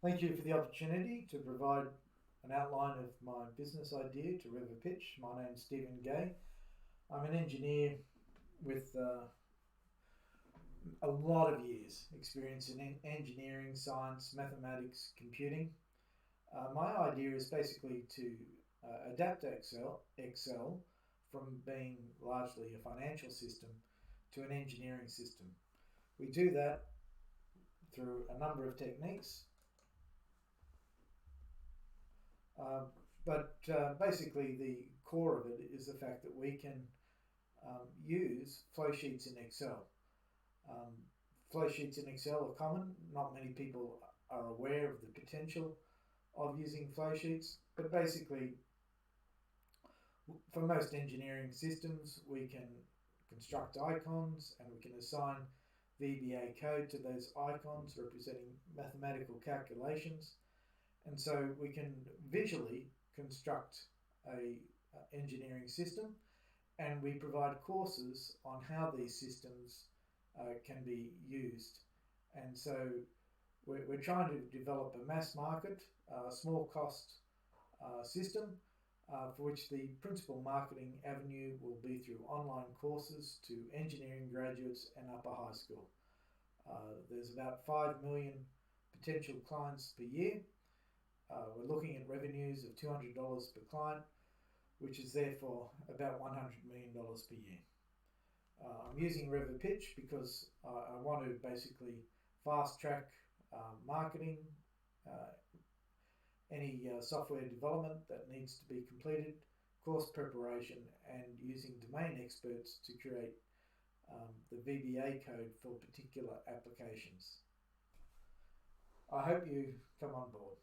Thank you for the opportunity to provide an outline of my business idea to River Pitch. My name's Stephen Gay. I'm an engineer with a lot of years experience in engineering, science, mathematics, computing. My idea is basically to adapt Excel from being largely a financial system to an engineering system. We do that through a number of techniques. Uh, but basically, the core of it is the fact that we can use flow sheets in Excel. Um, Flow sheets in Excel are common. Not many people are aware of the potential of using flow sheets, but basically, for most engineering systems, we can construct icons and we can assign VBA code to those icons representing mathematical calculations. And so we can visually construct a engineering system, and we provide courses on how these systems can be used. And so we're trying to develop a mass market, small cost system for which the principal marketing avenue will be through online courses to engineering graduates and upper high school. There's about 5 million potential clients per year. We're looking at revenues of $200 per client, which is therefore about $100 million per year. I'm using River Pitch because I want to basically fast track marketing, uh, any software development that needs to be completed, course preparation, and using domain experts to create the VBA code for particular applications. I hope you come on board.